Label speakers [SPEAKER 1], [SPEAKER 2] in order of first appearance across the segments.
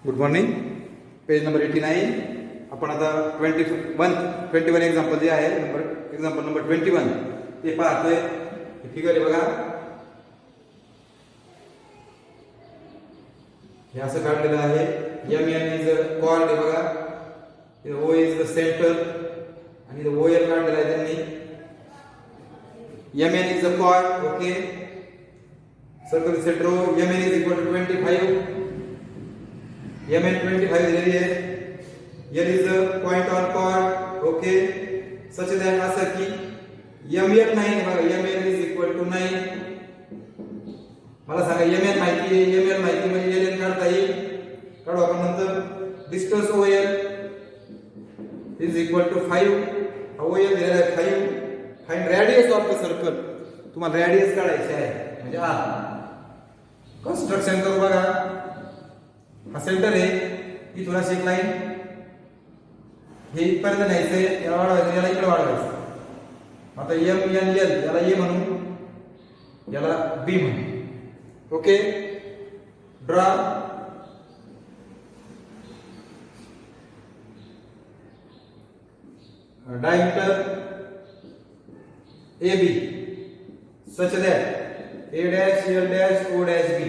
[SPEAKER 1] Good morning. Page number 89. आपण आता 21 example जे आहे एक्झाम्पल नंबर 21 ते पाहतोय. फिगर आहे बघा, हे असं काढलेलं आहे. एम एन इज कॉर्ड आहे बघा, ओ इज द सेंटर आणि ओ एल काढलेला आहे त्यांनी. M N is the chord. Okay, circle centre M N is equal to 25. M N 25 दिलेली आहे. L is a point on chord. Okay, such that असं की एम एन 9 बघा, M N is equal to 9. मला सांगा M N माहिती आहे, M N माहिती म्हणजे एल एन काढता येईल. काढू आपण नंतर. Distance O L is equal to 5. O L दिलेला आहे 5. Find radius of the circle. तुम्हाला रेडियस काढायची आहे म्हणजे कंस्ट्रक्शन करू बघा. हा सेंटर आहे, इथून अशी एक लाईन हे इथपर्यंत न्यायचंय, याला वाढवायचं, याला इकडे वाढवायचं. आता एम एन एल याला ए म्हणू, याला बी म्हणू. Okay, draw. Diameter A B such that A dash L dash O dash B.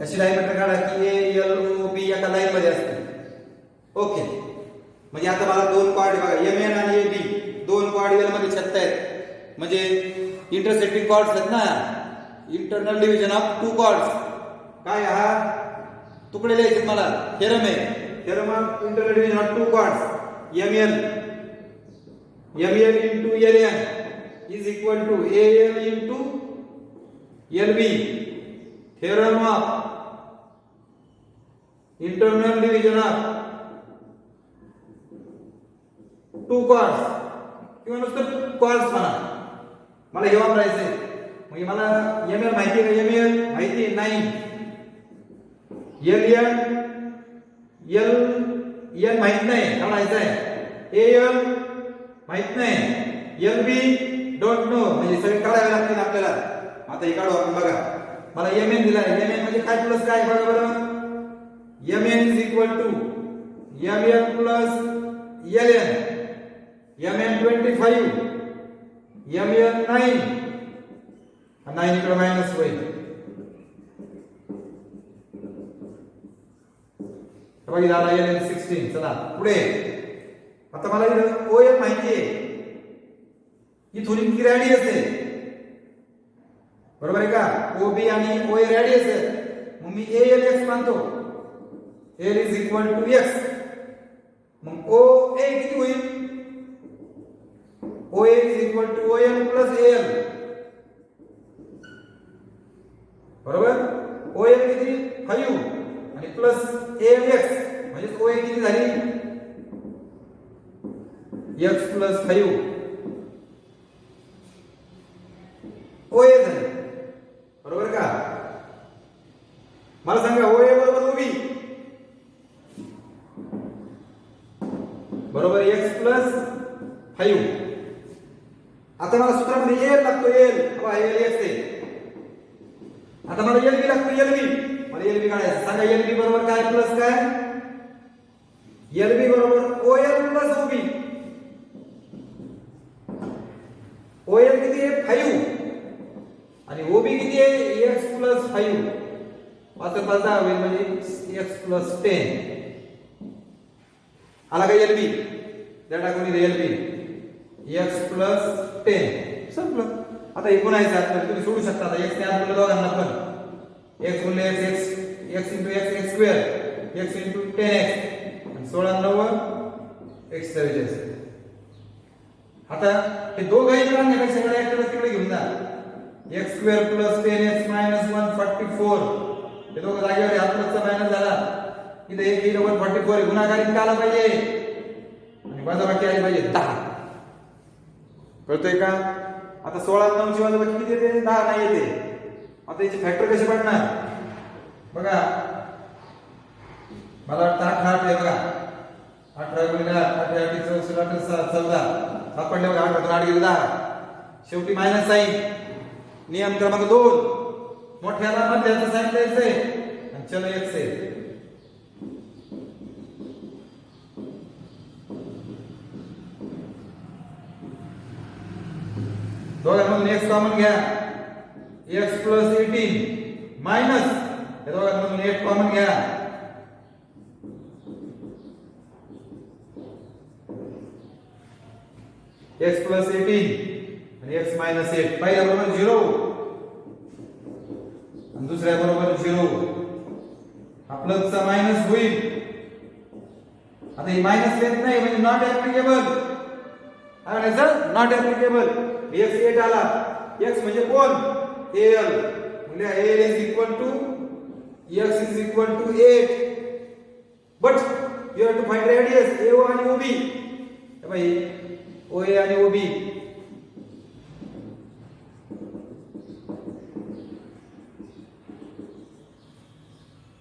[SPEAKER 1] अशी डायमीटर काढा की ए एल ओ बी एका लाईन मध्ये असते. ओके, म्हणजे आता मला दोन कॉर्ड बघा, एम एन आणि ए बी दोन कॉर्ड एल मध्ये छत्तायत, म्हणजे इंटरसेक्टिंग कॉर्ड्स आहेत ना. Internal division of two chords. काय हा तुकडे लिहायचे मला. थेरम आहे, theorem of internal division of two chords. M L into L N is equal to A L into L B. Theorem of internal division of two chords किंवा नुसतं chords म्हणा. मला हे वापरायचंय म्हणजे मला एम एल माहिती आहे का? एम एल माहिती आहे 9. एल एल माहित नाही, काढायचं आहे. ए एल माहित नाही, एल बी डोंट नो, म्हणजे सगळे काढावे लागतील आपल्याला. आता हे काढू आपण बघा. मला एम एन दिला आहे. एम एन म्हणजे काय प्लस काय बघा बरं. M N is equal to M N plus L N. M N 25, M N 9. 9 इकडे मायनस होईल. बघा झाला एल एन 16. चला पुढे. आता मला इथं ओ एल माहिती आहे, इथून इतकी रेडियस आहे, बरोबर आहे का? ओ बी आणि ओ ए रेडियस आहे. मग मी ए एल एक्स मानतो. L is equal to X. मग ओ ए किती होईल? O A is equal to O L plus A L. बरोबर. ओ एल किती? 5 आणि प्लस ए एल एक्स, म्हणजे ओ ए किती झाली? एक्स प्लस 5 ओ ए झाली. बरोबर का? मला सांगा ओ ए बरोबर ओबी बरोबर एक्स प्लस 5. आता मला सूत्रामध्ये एल लागतो. एल एल एक्स आहे. आता मला एल बी लागतो. एल बी मला एल बी काढायचं. सांगा एल बी बरोबर काय प्लस काय? एल बी बरोबर ओ एल प्लस ओबी. ओ एल किती आहे? 5 आणि ओबी किती आहे? X plus 5. 5 5 10 होईल, म्हणजे एक्स प्लस 10. आला का एल बी? त्या टाकून एल बी एक्स प्लस 10 संपलं. आता हे गुणायचं आहे, तुम्ही सोडू शकता. आता एक्स ने आत बोललो दोघांना पण. एक्स गुणले x, x into x, x square, x into 10x आणि 16 9 एक्स 44. आता हे दोघं इकडे आणण्यापेक्षा सगळ्या तिकडे घेऊन जा. X square plus 10x minus 144. हे दोघं जागेवर हातचा मायनस झाला. इथे एक 144 गुणाकार इतका आला पाहिजे आणि वजाबाकी आली पाहिजे 10. कळतंय का? आता 16 9 ची वजाबाकी किती येते? 10 नाही येते. आता याची फॅक्टर कशी पडणार बघा. मला वाटतं 8 आहे बघा. 18 गुणिले 8 8 64 14 सापडले बघा. 8 8 गेले 10. शेवटी मायनस साइन. नियम क्रमांक 2, मोठ्याला मध्याचं साइन द्यायचंय आणि चल एक्स आहे. दोघांमधून x कॉमन घ्या, x प्लस 18 मायनस या दोघांमधून 8 कॉमन घ्या, x प्लस 18 आणि x मायनस 8. पहिल्या बरोबर 0 आणि दुसऱ्या बरोबर 0. हा प्लसचा मायनस होईल. आता ही मायनस येत नाही म्हणजे नॉट ऍप्लिकेबल. काय म्हणायचं? Not applicable. x 8 आला. x म्हणजे कोण? al. म्हणजे al is equal to x is equal to 8. But you have to find radius AO आणि OB. हे भाई OA आणि OB.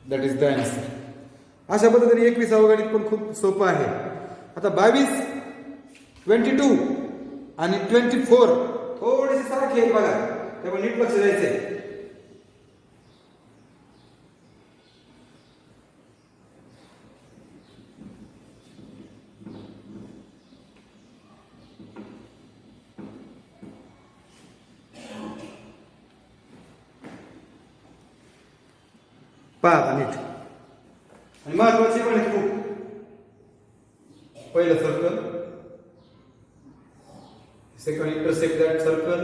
[SPEAKER 1] That is the answer. अशा पद्धतीने 21वा गणित पण खूप सोपं आहे. आता 22, 22 आणि 24 थोडेसे सारखे आहेत बघा, त्यामुळे नीट लक्ष द्यायचंय. पहा आता नीट. आणि महत्वाची पण आहे खूप. पहिलं circle, second intersect that circle,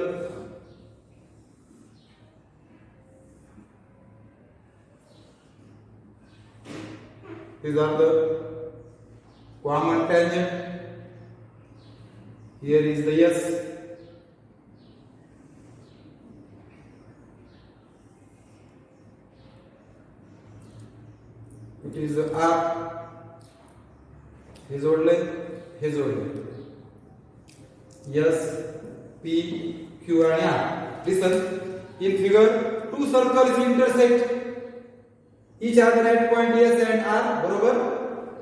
[SPEAKER 1] these are the common tangent. Here is the S. It is R. हे जोडले, हे जोडले. S, P, Q आणि R. Listen. In figure, two circles intersect each other at point S and R. बरोबर.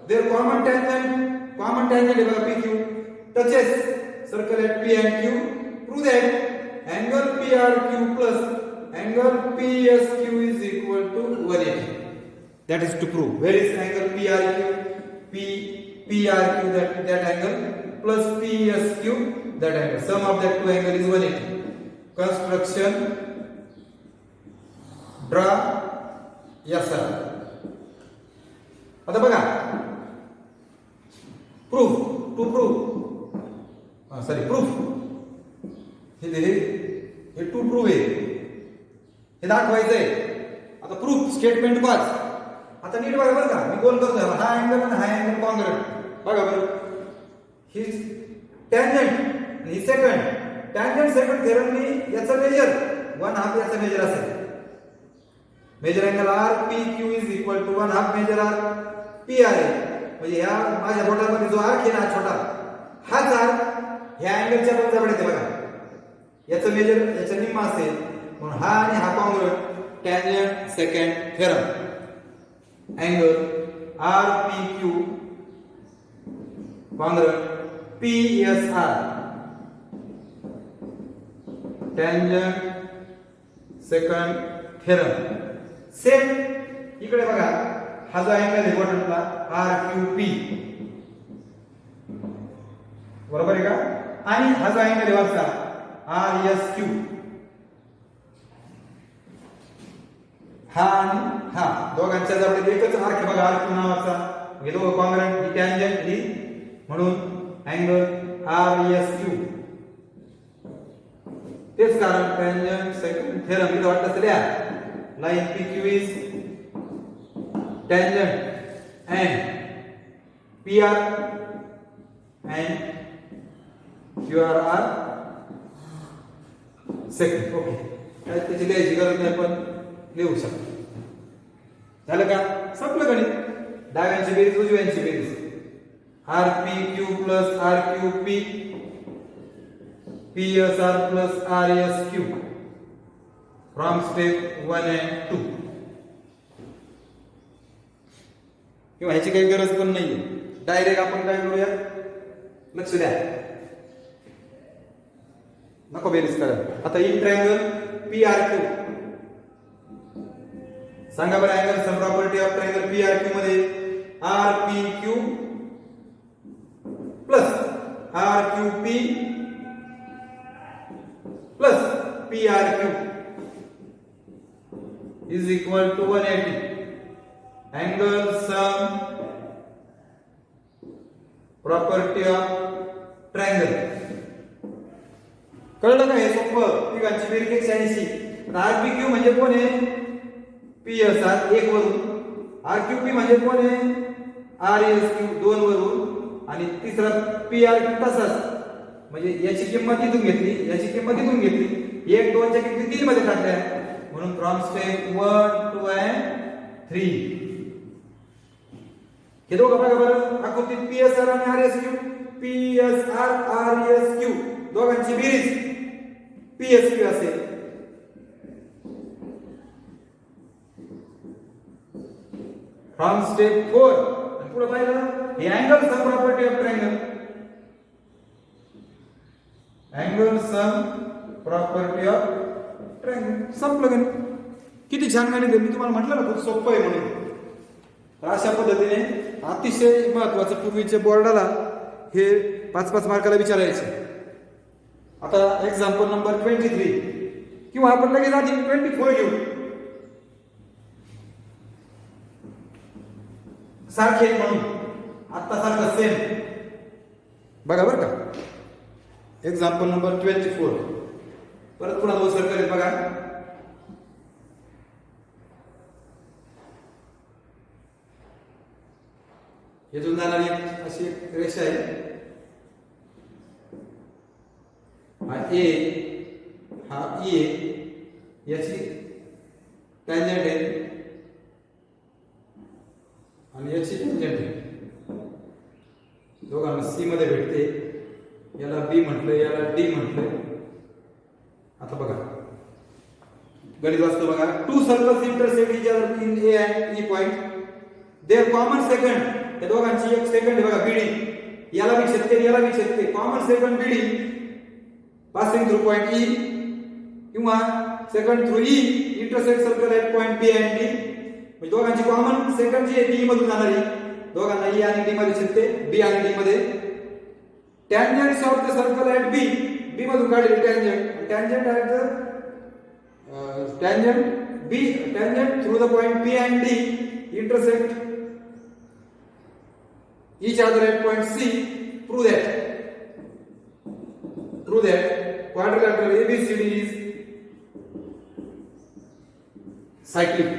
[SPEAKER 1] Their common tangent is PQ touches circle at P and Q. Prove that angle PRQ plus angle PSQ is equal to 180. That is to prove. Where is angle PRQ? PRQ that angle plus PSQ that angle. Sum of that two angle is 180. Construction. Draw. Yes sir. आता बघा. Proof. To prove. Proof. हे to prove आहे. हे दाखवायचंय. आता proof statement 5. आता नीट बघा बरं का, मी गोल करतोय. हा अँगल आणि हा अँगल कॉन्ग्रुएंट. बघा बरं. ही टॅन्जंट आणि ही सेकंड. टॅन्जंट सेकंड थेरमनी याचं मेजर 1/2 याचं मेजर असेल. Measure angle R PQ is equal to 1/2 measure R P आहे. म्हणजे ह्या माझ्या बोटामध्ये जो आर्क आहे ना छोटा, हाच आर्क ह्या अँगलच्या पण जवळ येते बघा. याचं मेजर याच्या निम्मा असेल म्हणून हा आणि हा congruent. Tangent second theorem. Angle RPQ congruent PSR tangent second theorem. Same इकडे बघा, हा जो अँगल आहे क्वाड्रंटला RQP बरोबर आहे का, आणि हा जो अँगल आहे वरचा RSQ, हा आणि हा दोघांच्या जवळ एकच आर्क आहे बघा, आर्क नावाचा. हे दोघं कॉन्ग्रुएंट, ही टॅन्जंट ही, म्हणून अँगल RSQ. तेच कारण टॅन्जंट सेकंड थेरम इथं वाटतं असेल या. Line PQ is tangent and PR and QR are secant. Okay, काय त्याची लिहायची गरज नाही, पण लिहू शकतो. झालं का? संपलं गणित. डाव्यांची बेरीज उजव्यांची बेरीज. RPQ plus RQP PSR plus RSQ from step 1 and 2. किंवा ह्याची काही गरज पण नाहीये. डायरेक्ट आपण काय करूया, लक्ष द्या, नको बेरीज करा. आता इन ट्रायंगल PRQ सांगा बरं. Angle sum property of triangle PRQ मध्ये RPQ plus RQP plus PRQ is equal to 180. Angle sum property of triangle. कळलं का? हे सोपं. तिघांची बेरीज 180. RPQ म्हणजे कोण आहे? PSR 1 वरून. RQP म्हणजे कोण आहे? RSQ 2 वरून. आणि तिसरा PRQ तसाच. म्हणजे याची किंमत इथून घेतली, याची किंमत इथून घेतली. 1 2 च्या किमती 3 मध्ये टाकल्या. म्हणून फ्रॉम स्टेप 1 2 and 3 हे दोघं बघा बरं आकृतीत PSR आणि RSQ. PSR RSQ दोघांची बेरीज PSQ असेल. फ्रॉम स्टेप 4 आणि पुढे पाहिलं हे angle sum property of triangle. Angle sum property of triangle संपलं गणित. किती छान गणित आहे. मी तुम्हाला म्हटलं ना खूप सोपं आहे म्हणून. तर अशा पद्धतीने अतिशय महत्वाचं पूर्वीच्या बोर्डाला हे 5-5 मार्काला विचारायचे. आता एक्झाम्पल नंबर 23 किंवा आपण लगेच आधी 24 घेऊ. सारखे म्हणून आता सारखं सेम बघा बरं का. एक्झाम्पल नंबर 24 परत पुन्हा दोन सर्कल आहेत बघा. इथून जाणारी अशी एक रेषा आहे. हा ए हा ई याची टँजंट आहे आणि याची टँजंट आहे. दोघांना सी मध्ये भेटते. याला बी म्हटलं, याला डी म्हटलं. आता बघा गणित वाचतो बघा. 2 circles intersect each other in A and E point. Their common secant या दोघांची एक सेकंड आहे बघा बीडी. याला बी छेदते याला बी छेदते. Common secant BD passing through point E किंवा secant through E intersect circle at point B and D. म्हणजे दोघांची कॉमन सेकंड जी आहे डी मधून जाणारी दोघांना ई आणि डी मध्ये छेदते. बी आणि डी मध्ये. Tangents of the circle at B B मधून काढलेली tangent tangent at the tangent B tangent through the point B and D intersect each other at point C. Prove that quadrilateral ABCD is cyclic.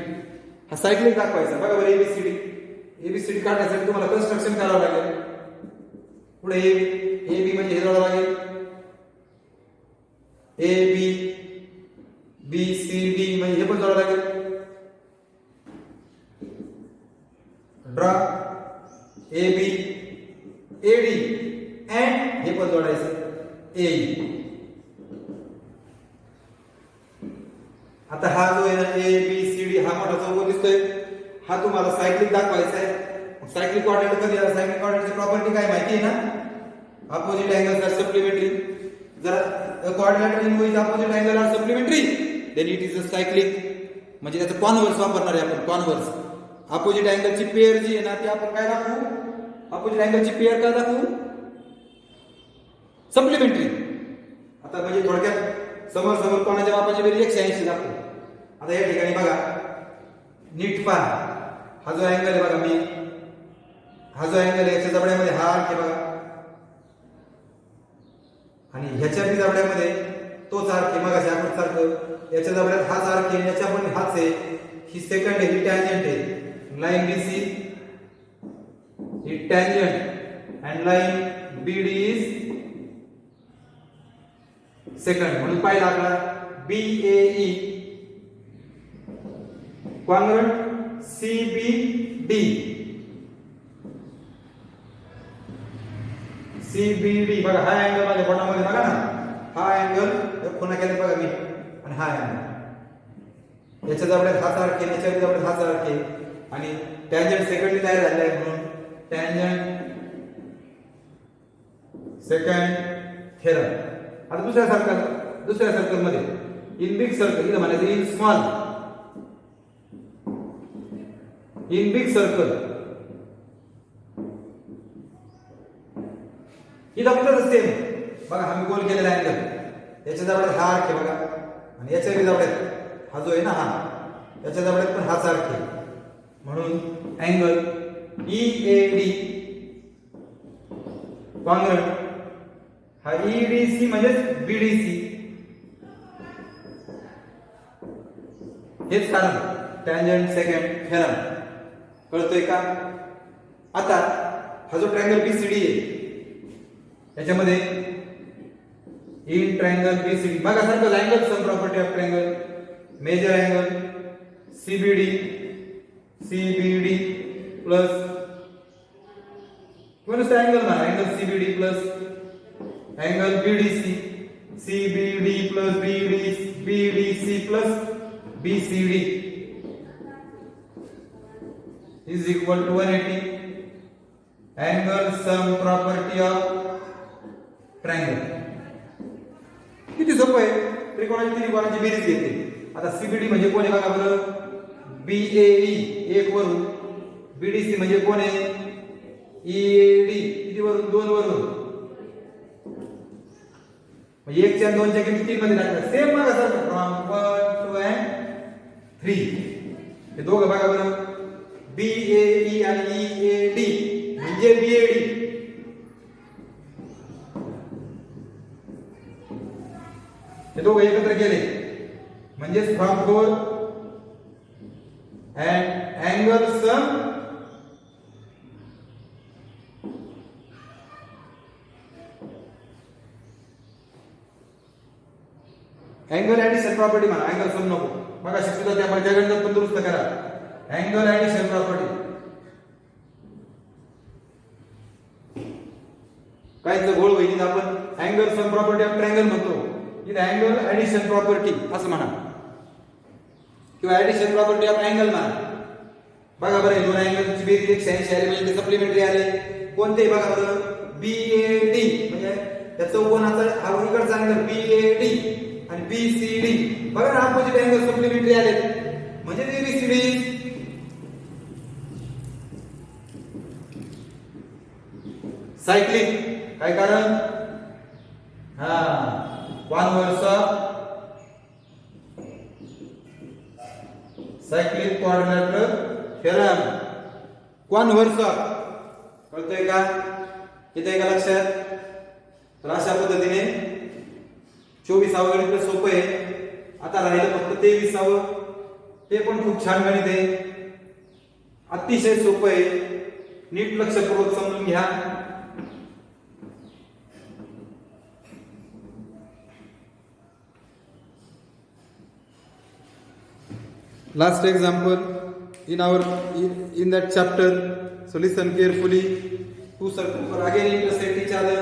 [SPEAKER 1] हा cyclic दाखवायचा बघा बरं. ABCD काढण्यासाठी तुम्हाला construction करावं लागेल. पुढे AB म्हणजे हे जोडावं लागेल. AB BCD म्हणजे हे पण जोडावं लागेल. ड्रॉ AB AD and हे पण जोडायचं AE. आता हा जो आहे ना ABCD हा मोठा चौकोन दिसतोय. हा तुम्हाला सायक्लिक दाखवायचा आहे. सायक्लिक कोऑर्डिनेट कधी आला? सायक्लिक कोऑर्डिनेटची प्रॉपर्टी काय माहिती आहे ना? Opposite angles are supplementary. जर coordinate in which opposite angle are supplementary then it is a cyclic. म्हणजे त्याचं कॉन्व्हर्स वापरणार आहे आपण. कॉन्व्हर्स अपोजिट अँगलची पेअर जी आहे ना ती आपण काय दाखवू? अपोजिट अँगलची पेअर काय दाखवू? सप्लिमेंटरी. आता म्हणजे थोडक्यात समोर समोर कोणाच्या बापाची बेरीज 180 दाखवू. आता या ठिकाणी बघा नीट पहा. हा जो अँगल आहे बघा मी हा जो अँगल आहे याच्या जबड्यामध्ये हा आर्क आहे बघा आणि ह्याच्या बी जबड्यामध्ये तोच आर्क आहे मगाशी आपण सारखं. याच्या जबड्यात हाच आर्क आहे याच्या पण हाच आहे. ही सेकंड आहे ही टँजंट आहे. Line BC is tangent and line BD is second. म्हणून पहिला आकडा BAE congruent CBD. CBD बघा हा अँगल माझ्या बोटामध्ये बघा ना. हा अँगल पुन्हा केला बघा मी आणि हा अँगल याच्या जवळ हाच आर्क आहे याच्या जवळ हाच आर्क आहे आणि टँजंट सेकंडली तयार झाले आहे. म्हणून टँजंट सेकंड थेरम. आता दुसऱ्या सर्कल मध्ये इन बिग सर्कल इथं म्हणायचं in small in big circle इथं पण सेम बघा आम्ही गोल केलेला अँगल याच्या जवळ हा आर्क आहे बघा, आणि याच्या जवळ हा जो आहे ना हा, याच्या जवळ पण हाच आर्क आहे. म्हणून अँगल EAD कॉन्ग्रुएंट हा EDC म्हणजे BDC. हेच कारण टँजंट सेकंड थेरम. कळतोय का? आता हा जो ट्रायंगल BCD आहे याच्यामध्ये इन ट्रायंगल BCD बघा circle angle sum property of triangle measure angle CBD plus कोणता अँगल ना angle CBD plus angle BDC, CBD plus BDC plus BCD is equal to 180. Angle sum property of triangle. किती सोपं आहे. त्रिकोणाची तिन्ही कोणाची बेरीज घेते. आता CBD म्हणजे कोण आहे बघा बरं, BAE 1 वरून, BDC म्हणजे कोण आहे EAD किती वरून 2 वरून, म्हणजे 1 च्या 2 च्या किमती 3 मध्ये टाकतात. सेम बघा सर फ्रॉम 1 2 and 3 हे दोघं बघा बरं, BAE आणि EAD म्हणजे BAD. हे दोघं एकत्र केले म्हणजे from 4 and angle sum angle addition property म्हणा, अँगल सम नको बघा शिकतो त्यामुळे त्या गणितात पण दुरुस्त करा. अँगल ऍडिशन प्रॉपर्टी कायचं घोळ होईल आपण angle sum property of triangle म्हणतो, इथे अँगल ऍडिशन प्रॉपर्टी असं म्हणा किंवा ऍडिशन प्रॉपर्टी ऑफ अँगल म्हणा. बघा बरं दोन अँगलची बेरीज 180 आली म्हणजे ते सप्लिमेंटरी आले. कोणते बघा बरं, BAD म्हणजे त्या चौकोनाचा हा इकडचा अँगल BAD आणि BCD बघा ना, अपोजिट अँगल सप्लिमेंटरी आले म्हणजे ते BCD. सायक्लिक काय कारण, हा converse cyclic coordinator theorem. Converse कळतंय का, येतंय का लक्षात? तर अशा पद्धतीने 24वा गणित सोपं आहे. आता राहिलं फक्त 23वा, ते पण खूप छान गणित आहे, अतिशय सोपं आहे, नीट लक्षपूर्वक समजून घ्या. Last example in that chapter, so listen carefully. Two circles are again intersect each other.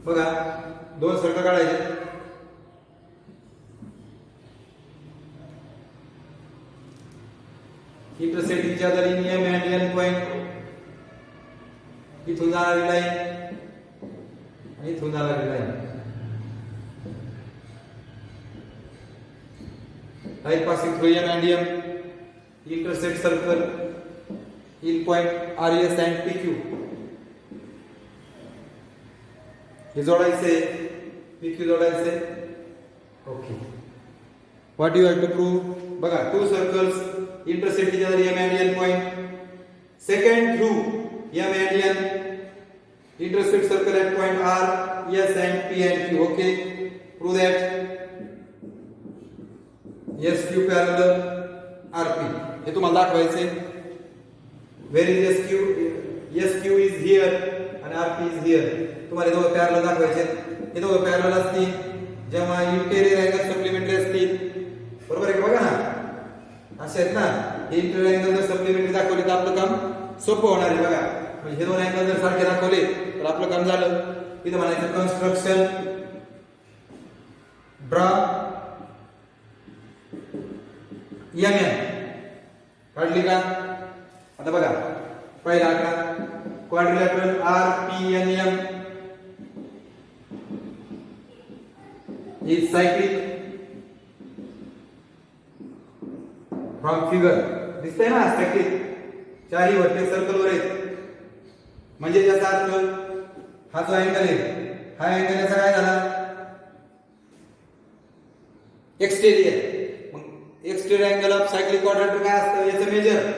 [SPEAKER 1] बघा दोन सर्कल काढायचे. intersect each other in M and N point. इथून जाणारी लाईन आणि इथून जाणारी line, line passing through M and M intersect circle in point RS and PQ. हे जोडायचे, PQ जोडायचे. Okay, what you have to prove? बघा two circles intersect each other M and N point. Second through M and N intersect circle at point R, S and P and Q. Okay, prove that SQ parallel RP. हे तुम्हाला दाखवायचे. Where is SQ? SQ is here and RP is here. तुम्हाला दोघं parallel दाखवायचे. हे दोघं parallel असतील जेव्हा इंटेरियर अँगल सप्लिमेंटरी असतील, बरोबर आहे का? बघा ना असे आहेत ना, इंटेरियर अँगल जर सप्लिमेंटरी दाखवले तर आपलं काम सोपं होणार आहे. बघा म्हणजे हे दोन अँगल जर सारखे दाखवले तर आपलं काम झालं. इथं म्हणायचं कन्स्ट्रक्शन ड्रॉ MN काढली का? आता बघा पहिला आकडा quadrilateral RPNM is cyclic from figure दिसतंय ना सायक्लिक चारही वर्टेक्स सर्कलवर आहेत म्हणजे त्याचा अर्थ हा जो अँगल आहे हा अँगल याचा काय झाला एक्सटेरियर मग exterior angle of cyclic quadrilateral काय असतं याचं measure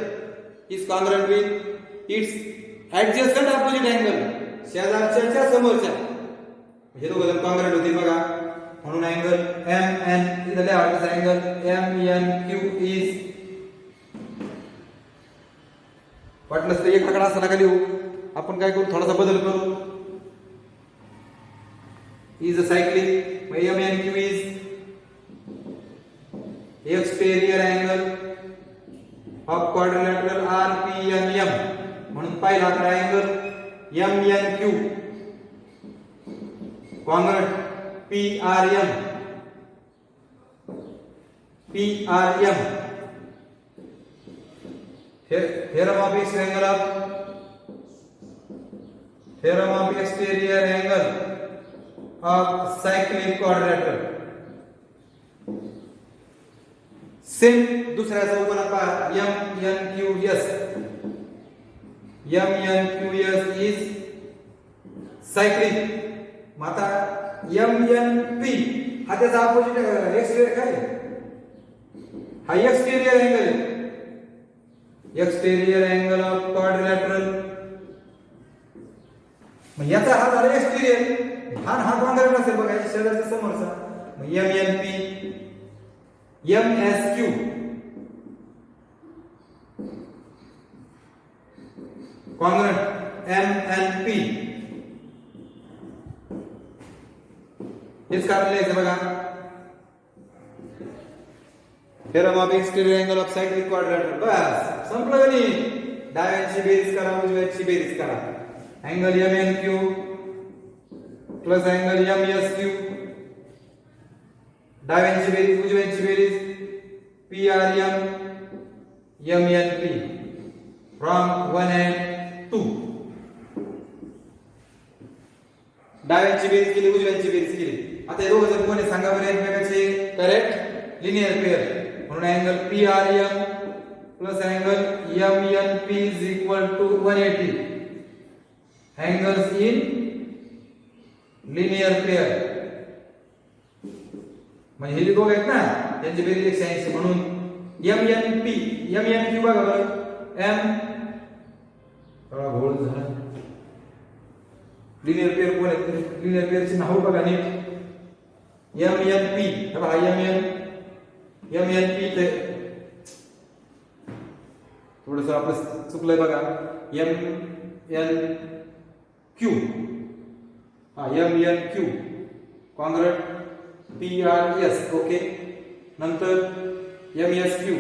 [SPEAKER 1] is congruent with its adjacent opposite angle शेजारच्या समोरच्या हे दोघं कॉन्ग्रुएंट होतील बघा म्हणून अँगल एम एन इथं लिहायचं angle M N Q is वाटलं तर एक आकडा असा नका लिहू आपण काय करू थोडासा बदल करू is a cyclic M N Q is exterior angle of quadrilateral R P N M म्हणून पहिला आकडा angle M N Q congruent P R M theorem of exterior angle of cyclic quadrilateral same दुसऱ्या चौकोनात पहा M N Q S is cyclic मग आता M N P हा त्याचा ऑपोजिट एक्सटेरियर काय हा एक्सटेरियर अँगल आहे एक्सटेरियर अँगल ऑफ क्वाड्रिलॅटरल मग याचा हा झाला एक्सटेरियर हा हा कॉन्ग्रुएंट असेल बघा शेजारच्या समोरचा मग M N P M S Q congruent M N P हेच कारण लिहायचं बघा theorem of exterior angle of cyclic quadrilateral बस संपलं का नाही डाव्यांची बेरीज करा उजव्यांची बेरीज करा angle M N Q plus angle M S Q डाव्यांची बेरीज उजव्यांची बेरीज P R M N P from 1 and 2 डाव्यांची बेरीज केली उजव्यांची बेरीज केली आता हे दोघं जर कोणी सांगा बरं एकमेकाचे करेक्ट लिनियर पेअर म्हणून angle P R M plus angle M N P is equal to 180 angles in linear pair म्हणजे हे जे दोघं आहेत ना त्यांची बेरीज 180 म्हणून एम एन क्यू बघा बरं एम थोडा घोळ झाला लिनियर पेअर कोण आहेत लिनियर पेअरची नाव बघा नीट एम एन पी बघा एम एन पी ते थोडस आपलं चुकलंय बघा एम एन क्यू हा M N Q congruent P R S okay नंतर एम एस क्यू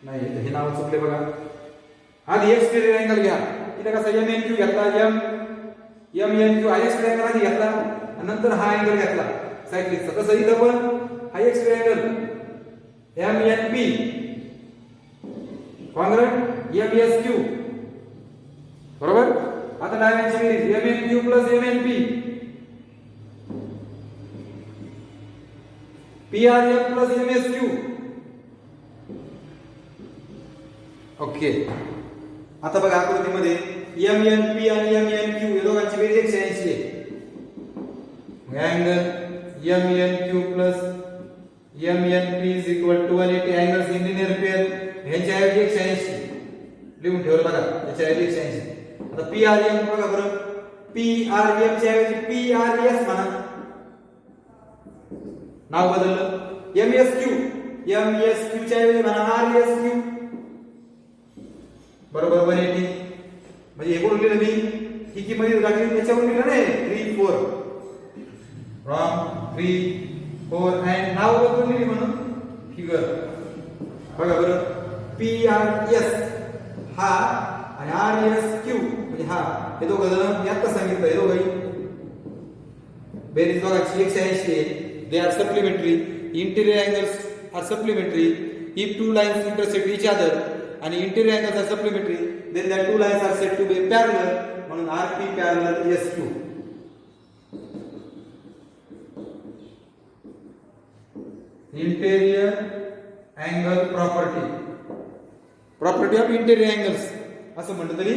[SPEAKER 1] नाही हे नाव चुकले बघा आधी एक्सटेरियर अँगल घ्या इथे कसं एम एन क्यू घेतला एम एन क्यू हा एक्सटेरियर अँगल आधी घेतला आणि नंतर हा अँगल घेतला सायक्लिकचा तसं इथं पण हा exterior angle M N P congruent M S Q बरोबर आता डाव्यांची बेरीज M N Q plus M N P P R M plus M S Q okay आता बघा आकृतीमध्ये एम एन पी आणि एम एन क्यू या दोघांची बेरीज 180 आहे angle M N Q plus M N P is equal to 180 angles in linear pair ह्याच्या ऐवजी 180 लिहून ठेवलं बघा याच्या ऐवजी 180 आता पी आर एम बघा बरं पी आर एम च्या ऐवजी पी आर एस म्हणा नाव बदललं एम एस क्यू च्या ऐवजी म्हणा आर एस क्यू बरोबर 180 म्हणजे हे कोण लिहिलं मी ही किंमत टाकली त्याच्यावर लिहिलं नाही 3 4 फ्रॉम 3 4 अँड नाव बदलून लिहिली म्हणून फिगर बघा बरं पी आर एस हा आणि आर एस क्यू म्हणजे हा हे दोघं जण मी आता सांगितलं हे दोघं बेरीज दोघांची 180 आहे they are supplementary interior angles are supplementary if two lines intersect each other आणि interior angles are supplementary then that two lines are set to be parallel म्हणून R P parallel S Q interior angle property of interior angles असं म्हटलं तरी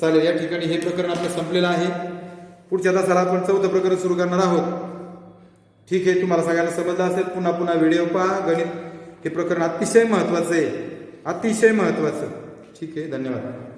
[SPEAKER 1] चालेल. या ठिकाणी हे प्रकरण आपलं संपलेलं आहे. पुढच्या तासाला आपण चौथं प्रकरण सुरू करणार आहोत. ठीक आहे, तुम्हाला सगळ्यांना समजलं असेल. पुन्हा व्हिडिओ पहा. गणित हे प्रकरण अतिशय महत्वाचं आहे, अतिशय महत्वाचं. ठीक आहे, धन्यवाद.